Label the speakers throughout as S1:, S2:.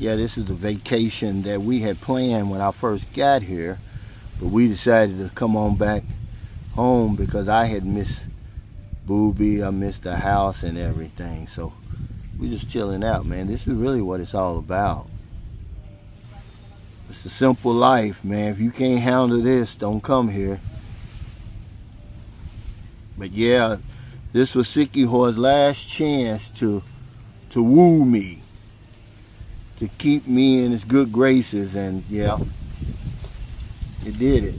S1: Yeah, this is the vacation that we had planned when I first got here, but we decided to come on back home because I had missed Booby, I missed the house and everything. So we just chilling out, man. This is really what it's all about. It's a simple life, man. If you can't handle this, don't come here. But yeah, this was Sikiho's last chance to woo me, to keep me in his good graces, and yeah, it did it.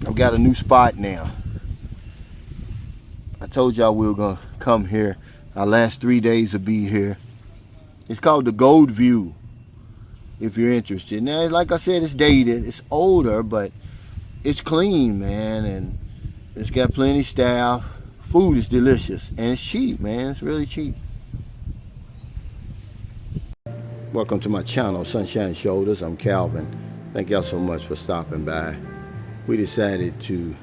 S1: I've got a new spot now. I told y'all we were gonna come here. Our last 3 days will be here. It's called the Gold View, if you're interested. Now, like I said, it's dated, it's older, but it's clean, man, and it's got plenty of staff. Food is delicious, and it's cheap, man. It's really cheap. Welcome to my channel, Sunshine Shoulders. I'm Calvin. Thank y'all so much for stopping by. We decided to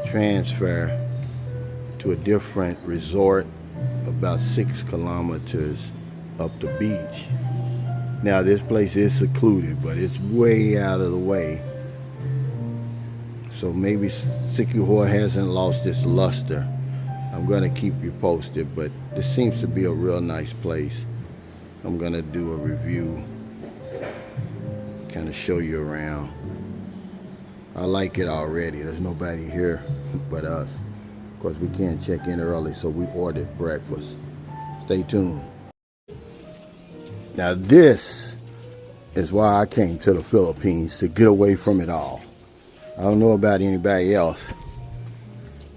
S1: transfer to a different resort about 6 kilometers up the beach. Now, this place is secluded, but it's way out of the way. So maybe Sikiho hasn't lost its luster. I'm gonna keep you posted, but this seems to be a real nice place. I'm gonna do a review, kind of show you around. I like it already. There's nobody here but us. Of course, we can't check in early, so we ordered breakfast. Stay tuned. Now, this is why I came to the Philippines, to get away from it all. I don't know about anybody else.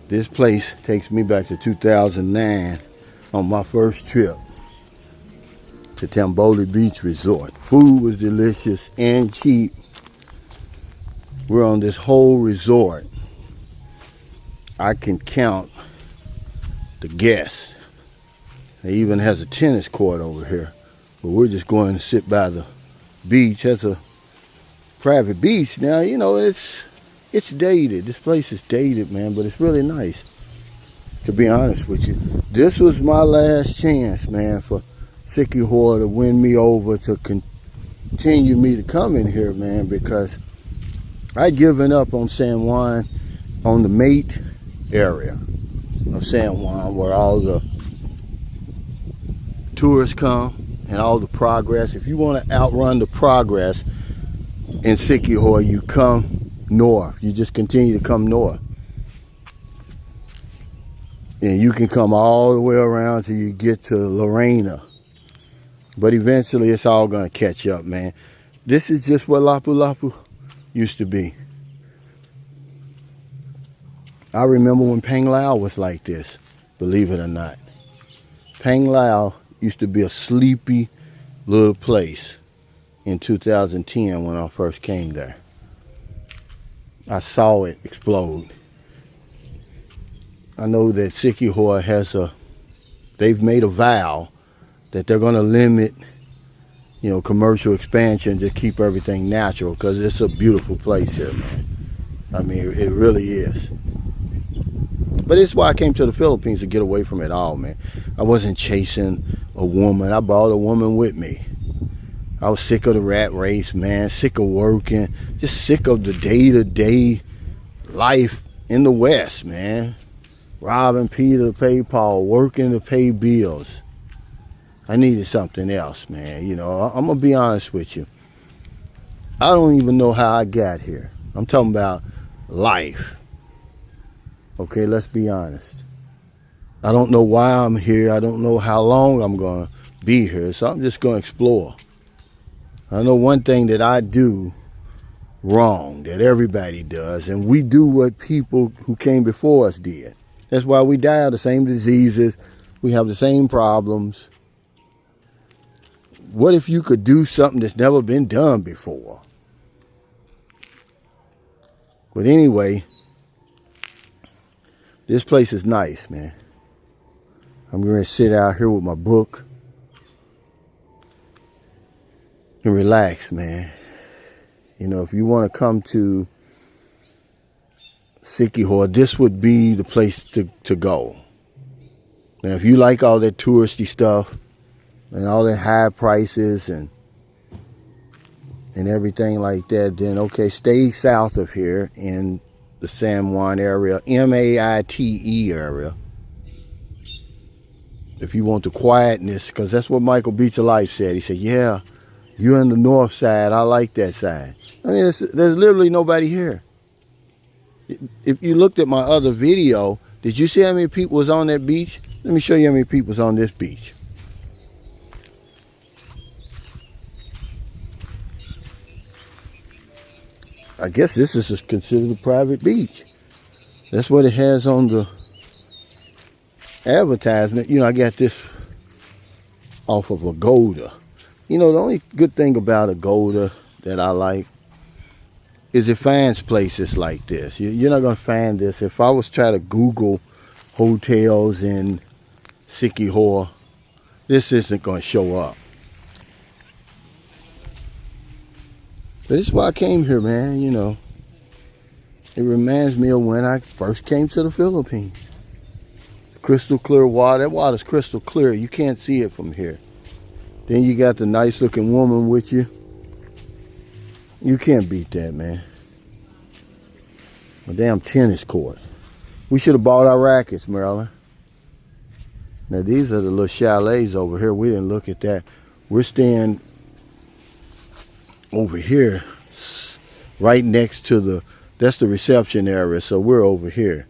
S1: This place takes me back to 2009 on my first trip to Tamboli Beach Resort. Food was delicious and cheap. We're on this whole resort. I can count the guests. It even has a tennis court over here. But we're just going to sit by the beach. That's a private beach. Now, you know, it's dated. This place is dated, man, but it's really nice, to be honest with you. This was my last chance, man, for Sikiho to win me over, to continue me to come in here, man, because I'd given up on San Juan, on the Mate area of San Juan, where all the tourists come and all the progress. If you want to outrun the progress in Sikiho, you come north. You just continue to come north. And you can come all the way around till you get to Lorena. But eventually it's all going to catch up, man. This is just what Lapu-Lapu used to be. I remember when Panglao was like this, believe it or not. Panglao used to be a sleepy little place in 2010 when I first came there. I saw it explode. I know that Sikiho they've made a vow that they're going to limit, you know, commercial expansion to keep everything natural, because it's a beautiful place here, man. I mean, it really is. But it's why I came to the Philippines, to get away from it all, man. I wasn't chasing a woman. I brought a woman with me. I was sick of the rat race, man. Sick of working. Just sick of the day-to-day life in the West, man. Robbing Peter to pay Paul, working to pay bills. I needed something else, man. You know, I'm going to be honest with you. I don't even know how I got here. I'm talking about life. Okay, let's be honest. I don't know why I'm here. I don't know how long I'm going to be here. So I'm just going to explore. I know one thing that I do wrong, that everybody does, and we do what people who came before us did. That's why we die of the same diseases. We have the same problems. What if you could do something that's never been done before? But anyway, this place is nice, man. I'm going to sit out here with my book and relax, man. You know, if you want to come to Sikiho, this would be the place to go. Now, if you like all that touristy stuff, and all the high prices and everything like that, then okay, stay south of here in the San Juan area, M-A-I-T-E area. If you want the quietness, because that's what Michael Beach of Life said. He said, yeah, you're on the north side. I like that side. I mean, there's literally nobody here. If you looked at my other video, did you see how many people was on that beach? Let me show you how many people was on this beach. I guess this is considered a private beach. That's what it has on the advertisement. You know, I got this off of Agoda. You know, the only good thing about Agoda that I like is it finds places like this. You're not going to find this. If I was trying to Google hotels in Siquijor, this isn't going to show up. But this is why I came here, man, you know. It reminds me of when I first came to the Philippines. Crystal clear water. That water's crystal clear. You can't see it from here. Then you got the nice looking woman with you. You can't beat that, man. A damn tennis court. We should have bought our rackets, Maryland. Now these are the little chalets over here. We didn't look at that. We're staying over here, right next to that's the reception area. So we're over here.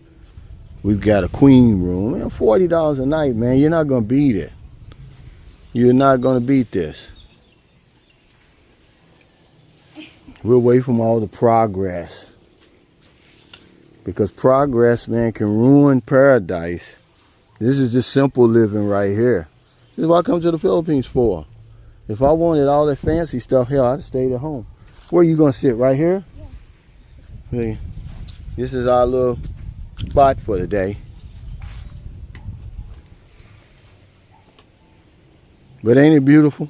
S1: We've got a queen room. Man, $40 a night, man. You're not gonna beat it. You're not gonna beat this. We're away from all the progress. Because progress, man, can ruin paradise. This is just simple living right here. This is what I come to the Philippines for. If I wanted all that fancy stuff here, I'd have stayed at home. Where are you gonna sit? Right here? Yeah. Hey, this is our little spot for the day. But ain't it beautiful?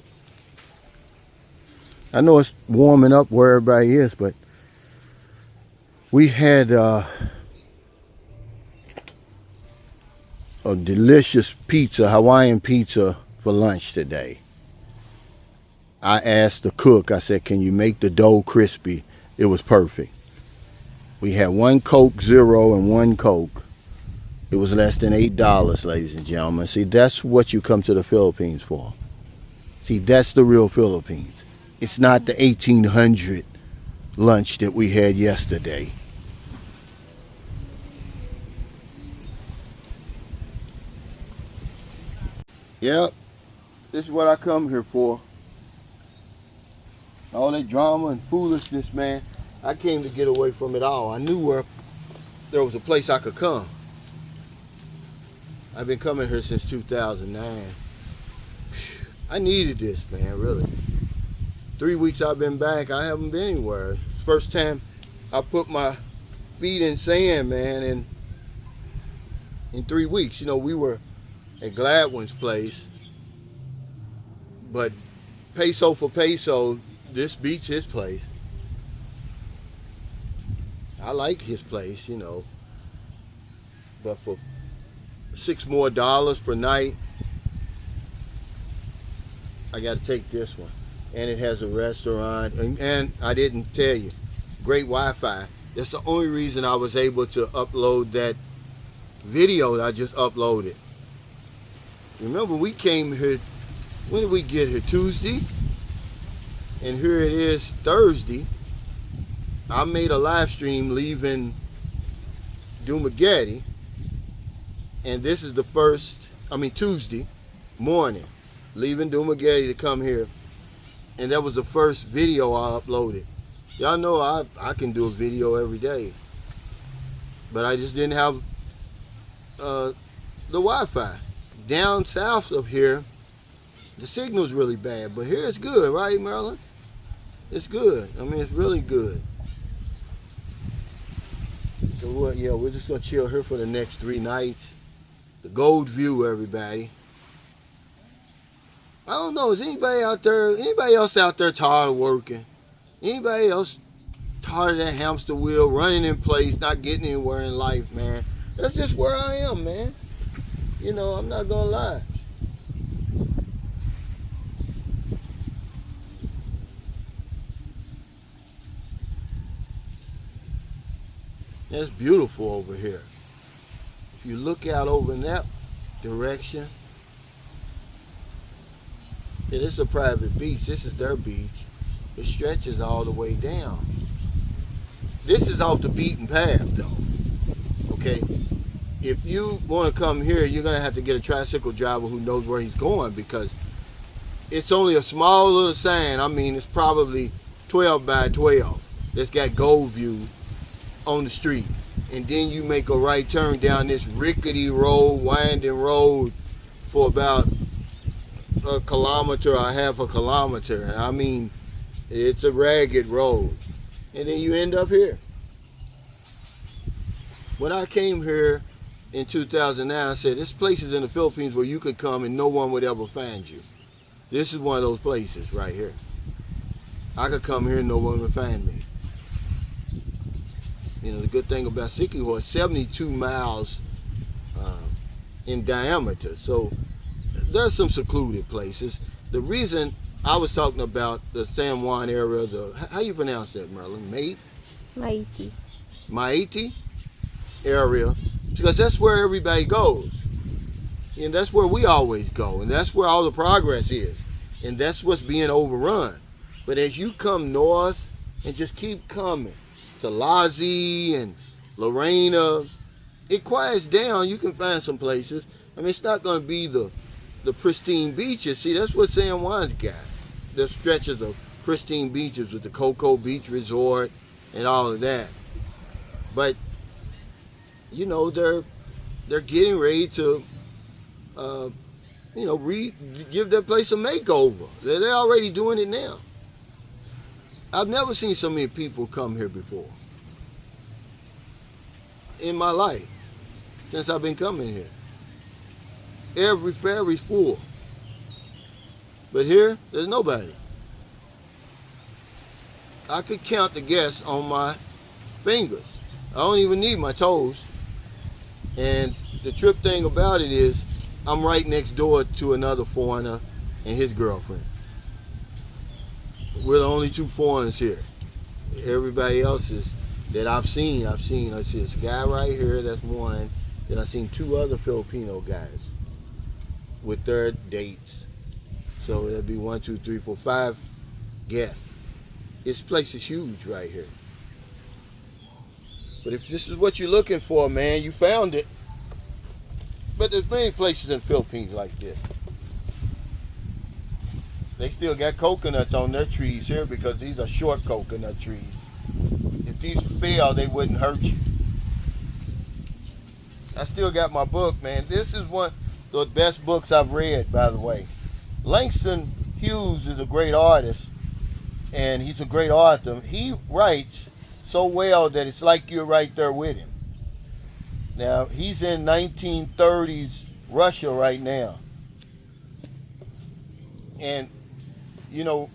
S1: I know it's warming up where everybody is, but we had a delicious pizza, Hawaiian pizza for lunch today. I asked the cook, I said, can you make the dough crispy? It was perfect. We had one Coke Zero and one Coke. It was less than $8, ladies and gentlemen. See, that's what you come to the Philippines for. See, that's the real Philippines. It's not the 1800 lunch that we had yesterday. Yep, this is what I come here for. All that drama and foolishness, man. I came to get away from it all. I knew where there was a place I could come. I've been coming here since 2009. I needed this, man, really. 3 weeks I've been back, I haven't been anywhere. First time I put my feet in sand, man, in 3 weeks. You know, we were at Gladwin's place, but peso for peso, this beats his place. I like his place, you know, but for $6 more per night, I got to take this one. And it has a restaurant, and I didn't tell you, great Wi-Fi. That's the only reason I was able to upload that video that I just uploaded. Remember, we came here, when did we get here? Tuesday? And here it is Thursday. I made a live stream leaving Dumaguete, and this is the Tuesday morning, leaving Dumaguete to come here, and that was the first video I uploaded. Y'all know I can do a video every day, but I just didn't have the Wi-Fi. Down south of here, the signal's really bad, but here it's good, right, Maryland? It's good. I mean, it's really good. So yeah, we're just gonna chill here for the next 3 nights. The Gold View, everybody. I don't know, is anybody else out there tired of working? Anybody else tired of that hamster wheel, running in place, not getting anywhere in life, man? That's just where I am, man. You know, I'm not gonna lie. It's beautiful over here. If you look out over in that direction, yeah, this is a private beach. This is their beach. It stretches all the way down. This is off the beaten path though. Okay? If you want to come here, you're going to have to get a tricycle driver who knows where he's going, because it's only a small little sign. I mean, it's probably 12 by 12 that's got Gold View on the street. And then you make a right turn down this rickety road, winding road, for about a kilometer or half a kilometer. I mean, it's a ragged road. And then you end up here. When I came here in 2009, I said, this place is in the Philippines where you could come and no one would ever find you. This is one of those places right here. I could come here and no one would find me. You know, the good thing about Siquijor is 72 miles in diameter. So there's some secluded places. The reason I was talking about the San Juan area, how you pronounce that, Merlin?
S2: Maiti.
S1: Maiti area, because that's where everybody goes. And that's where we always go. And that's where all the progress is. And that's what's being overrun. But as you come north and just keep coming to Lazi and Lorena, it quiets down. You can find some places. I mean, it's not going to be the pristine beaches. See, that's what San Juan's got. The stretches of pristine beaches with the Cocoa Beach Resort and all of that. But, you know, they're getting ready to, you know, give that place a makeover. They're already doing it now. I've never seen so many people come here before in my life since I've been coming here. Every ferry's full. But here, there's nobody. I could count the guests on my fingers. I don't even need my toes. And the trip thing about it is, I'm right next door to another foreigner and his girlfriend. We're the only two foreigners here. Everybody else is that I've seen. I see this guy right here, that's one. Then I've seen two other Filipino guys with their dates. So it'll be 1, 2, 3, 4, 5 guests. This place is huge right here. But if this is what you're looking for, man, you found it. But there's many places in the Philippines like this. They still got coconuts on their trees here because these are short coconut trees. If these fell, they wouldn't hurt you. I still got my book, man. This is one of the best books I've read, by the way. Langston Hughes is a great artist, and he's a great author. He writes so well that it's like you're right there with him. Now, he's in 1930s Russia right now. And, you know,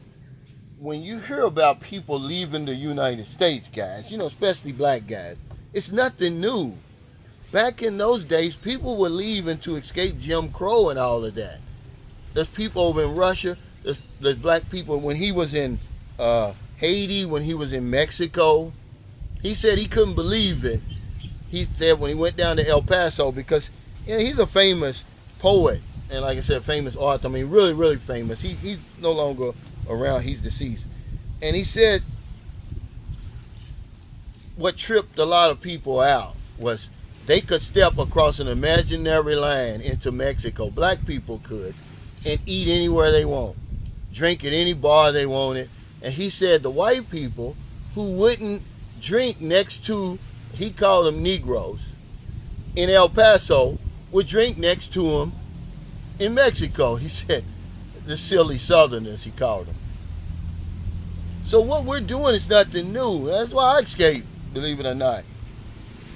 S1: when you hear about people leaving the United States, guys, you know, especially black guys, it's nothing new. Back in those days, people were leaving to escape Jim Crow and all of that. There's people over in Russia, there's black people. When he was in Haiti, when he was in Mexico, he said he couldn't believe it. He said when he went down to El Paso, because, you know, he's a famous poet, and like I said, famous author. I mean, really, really famous. He's no longer around. He's deceased. And he said what tripped a lot of people out was they could step across an imaginary line into Mexico. Black people could, and eat anywhere they want, drink at any bar they wanted. And he said the white people who wouldn't drink next to, he called them Negroes, in El Paso, would drink next to him in Mexico. He said, the silly Southerners, he called them. So what we're doing is nothing new. That's why I escaped, believe it or not.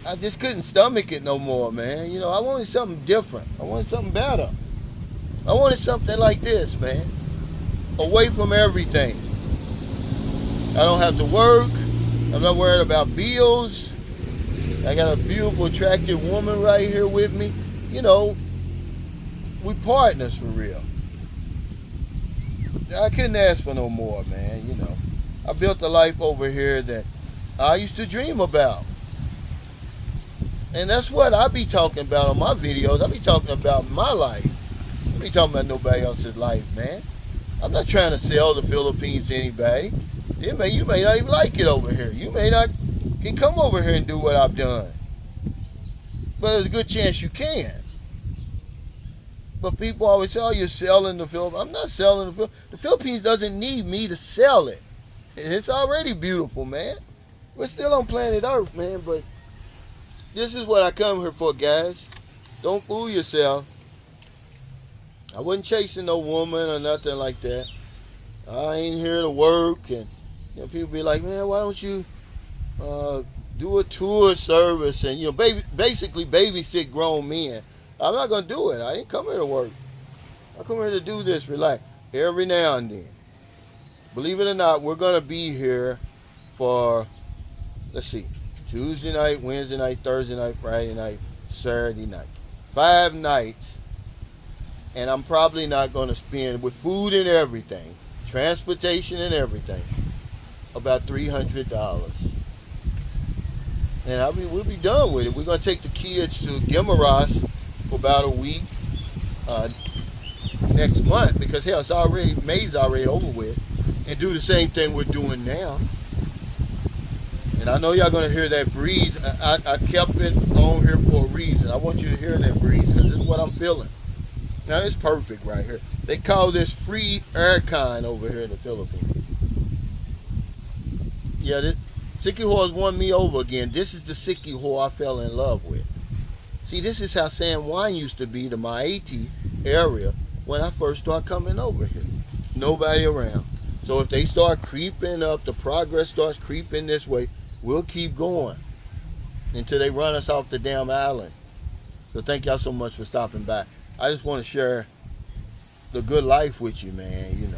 S1: I just couldn't stomach it no more, man. You know, I wanted something different. I wanted something better. I wanted something like this, man. Away from everything. I don't have to work. I'm not worried about bills. I got a beautiful, attractive woman right here with me. You know, we partners for real. I couldn't ask for no more, man, you know. I built a life over here that I used to dream about. And that's what I be talking about on my videos. I be talking about my life. I be talking about nobody else's life, man. I'm not trying to sell the Philippines to anybody. You may not even like it over here. You may not can come over here and do what I've done. But there's a good chance you can. But people always say, oh, you're selling the Philippines. I'm not selling the Philippines. The Philippines doesn't need me to sell it. It's already beautiful, man. We're still on planet Earth, man. But this is what I come here for, guys. Don't fool yourself. I wasn't chasing no woman or nothing like that. I ain't here to work. And people be like, man, why don't you do a tour service and basically babysit grown men. I'm not gonna do it. I didn't come here to work. I come here to do this, relax every now and then. Believe it or not, we're gonna be here for, let's see, Tuesday night, Wednesday night, Thursday night, Friday night, Saturday night. 5 nights, and I'm probably not gonna spend, with food and everything, transportation and everything, about $300. And we'll be done with it. We're gonna take the kids to Guimaras for about a week next month, because hell, May's already over with, and do the same thing we're doing now. And I know y'all gonna hear that breeze. I kept it on here for a reason. I want you to hear that breeze, because this is what I'm feeling. Now it's perfect right here. They call this free aircon over here in the Philippines. Yeah, this Siquijor has won me over again. This is the Siquijor I fell in love with. See, this is how San Juan used to be, the Maite area, when I first started coming over here. Nobody around. So if they start creeping up, the progress starts creeping this way, we'll keep going until they run us off the damn island. So thank y'all so much for stopping by. I just want to share the good life with you, man,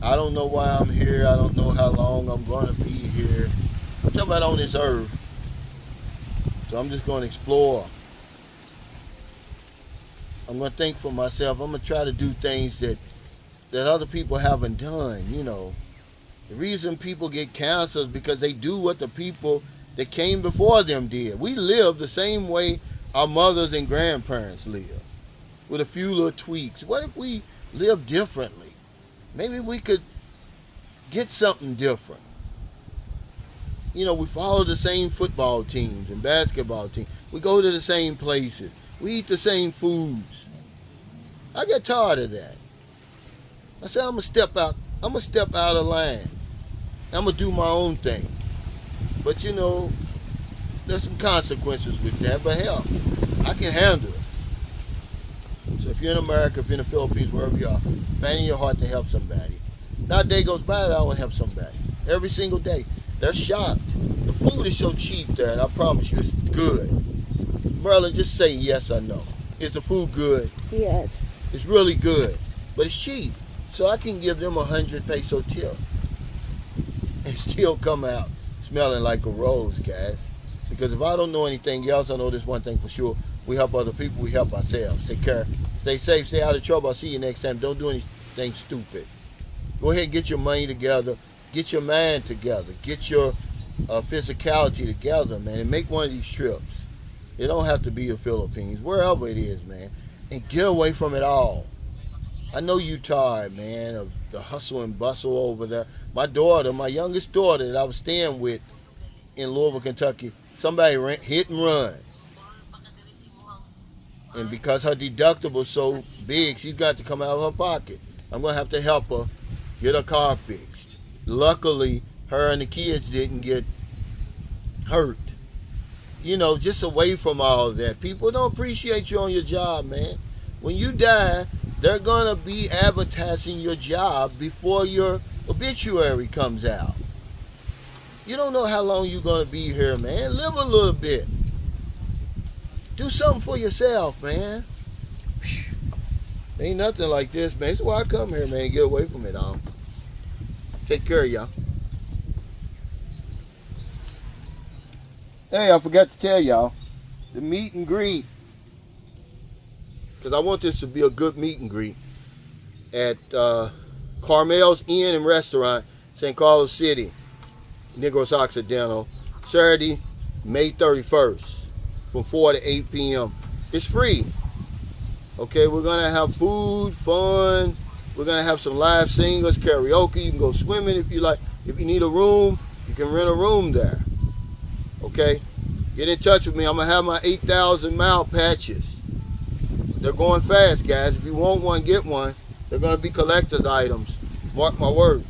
S1: I don't know why I'm here. I don't know how long I'm going to be here. I'm talking about on this earth. So I'm just going to explore. I'm going to think for myself. I'm going to try to do things that other people haven't done, The reason people get cancer is because they do what the people that came before them did. We live the same way our mothers and grandparents lived, with a few little tweaks. What if we live differently? Maybe we could get something different. We follow the same football teams and basketball teams. We go to the same places. We eat the same foods. I get tired of that. I said, I'm gonna step out of line. I'm gonna do my own thing. But there's some consequences with that, but hell, I can handle it. So if you're in America, if you're in the Philippines, wherever you are, man in your heart to help somebody. Not a day goes by that I won't help somebody. Every single day. They're shocked. The food is so cheap there, and I promise you, it's good. Merlin, just say yes or no. Is the food good?
S2: Yes.
S1: It's really good, but it's cheap. So I can give them 100 peso tip and still come out smelling like a rose, guys. Because if I don't know anything else, I know this one thing for sure. We help other people, we help ourselves. Take care. Stay safe, stay out of trouble. I'll see you next time. Don't do anything stupid. Go ahead and get your money together. Get your mind together. Get your physicality together, man. And make one of these trips. It don't have to be the Philippines. Wherever it is, man. And get away from it all. I know you tired, man, of the hustle and bustle over there. My daughter, my youngest daughter that I was staying with in Louisville, Kentucky, somebody hit and run. And because her deductible is so big, she's got to come out of her pocket. I'm going to have to help her get her car fixed. Luckily, her and the kids didn't get hurt. Just away from all of that. People don't appreciate you on your job, man. When you die, they're going to be advertising your job before your obituary comes out. You don't know how long you're going to be here, man. Live a little bit. Do something for yourself, man. Ain't nothing like this, man. That's why I come here, man. Get away from it all. Take care, y'all. Hey, I forgot to tell y'all. The meet and greet. Because I want this to be a good meet and greet. At Carmel's Inn and Restaurant, St. Carlos City. Negros Occidental. Saturday, May 31st from 4 to 8 p.m. It's free. Okay, we're gonna have food, fun. We're gonna have some live singers, karaoke. You can go swimming if you like. If you need a room, you can rent a room there. Okay, get in touch with me. I'm gonna have my 8,000 mile patches. They're going fast, guys. If you want one, get one. They're gonna be collector's items. Mark my words.